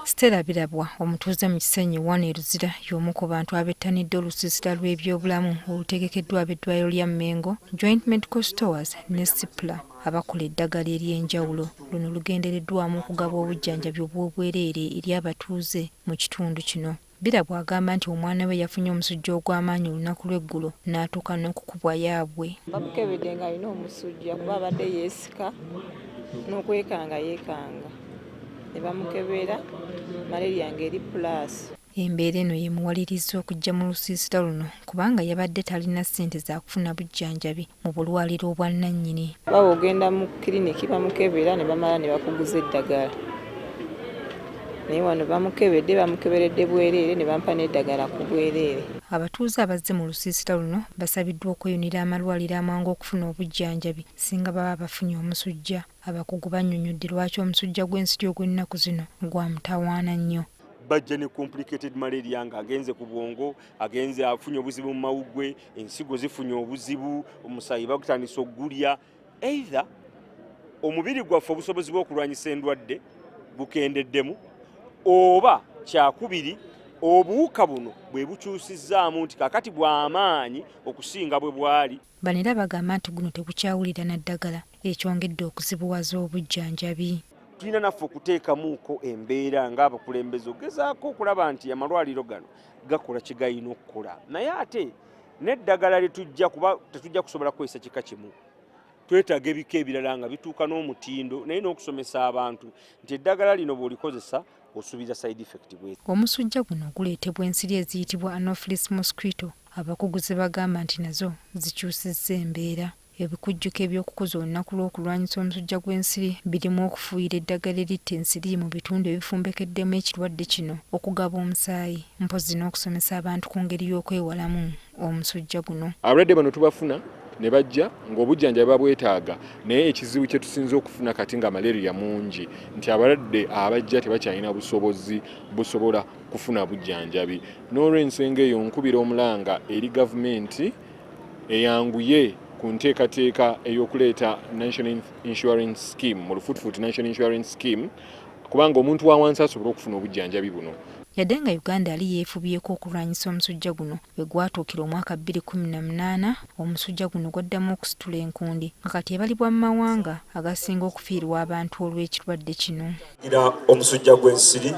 Stella Birabwa omutuuze mu Kisenyi One Ruzira y'omu ku bantu abettanidde olusiisira lw'ebyobulamu olutegekeddwa ab'eddwaliro lya Mengo Joint Medical Stores ne Sipla abakola eddagala ery'enjawulo. Luno lugendereddwamu okugaba obujjanjabi obw'obwereere eri abatuuze mu kitundu kino. Birabwa agamba nti omwana we yafunye omusujja ogw'amaanyi olunaku lw'eggulo n'atuuka n'okukubwa yaabwe. Bamukebedde ng'alina omusujja kuba abadde yeesika n'okwekanga yeekanga. Ne bamukebera malaria ng'eri pulaasi. Embeera eno yemuwaliriza okujja mu lusiisira luno kubanga yabadde talina ssente za kufuna bujjanjabi mu bulwaliro obwannannyini. Baba ogenda mu kiriniki bamukebera ne bamala ne bakuguza eddagala. Naye wano bamukeberedde bwereere ne bampa n'eddagala ku bwereere. Abatuuze abazze mu lusiisira luno basabiddwa okweyunira amalwaliro amangu okufuna obujjanjabi singa baba bafunye omusujja. Abakugu bannyonnyodde lwaki omusujja gw'ensiri ogw'ennaku zino gwa mutawaana nnyo. Bajja ne complicated malaria nga agenze ku bwongo, agenze afunye obuzibu mu mawuggwe, ensigo zifunye obuzibu, omusayi bagutandisa oggulya. Either omubiri gwaffe obusobozi bw'okulwanyisa endwadde bukendeddemu, oba kyakubiri obuwuka buno bwe bukyusizzaamu nti kakati bw'amaanyi okusinga bwe bwali. Bano era bagamba nti guno tegukyawulira na ddagala ekyongedde okuzibuwaza obujjanjabi. Tulina naffe okuteekamuuko embeera ng'abakulembeze ogezaako okulaba nti amalwaliro gano gakola kye galina okukola. Naye ate n'eddagala litujja kuba tetujja kusobola kukozesa kika kimu. Twetaaga ebika ebirala nga bituuka n'omutindo naye n'okusomesa abantu nti eddagala lino bw'olikozesa osuubira side effect bwe. Omusujja guno guleetebwa ensiri eziyitibwa Anopheles mosquito. Abakugu ze bagamba nti nazo zikyusizza embeera. Ebikujjuko eby'okukoza olunaku lw'okulwanyisa omusujja gw'ensiri birimu okufuuyira eddagala eritta ensiri mu bitundu ebifumbekeddemu ekirwadde kino, okugaba omusaayi, mpozi n'okusomesa abantu ku ngeri y'okwewalamu omusujja guno. Abalwadde bano tubafuna ne bajja ng'obujjanjabi babwetaaga, naye ekizibu kye tusinze okufuna kati nga malaria mungi nti abalwadde abajja tebakyalina busobozi busobola kufuna bujjanjabi. N'olw'ensonga eyo nkubira omulanga eri gavumenti eyanguye ku nteekateeka ey'okuleeta National Insurance Scheme, mu lufuutufuuti National Insurance Scheme, kubanga omuntu wa wansi asobola okufuna obujjanjabi buno. Yadde nga Uganda yali yeefubyeko okulwanyisa omusujja guno bwe gwatuukira omwaka 2018, omusujja guno gwaddamu okusitula enkundi nga kati ebalibwa mu mawanga agasinga okufiirwa abantu olw'ekirwadde kino. Omusujja gw'ensiri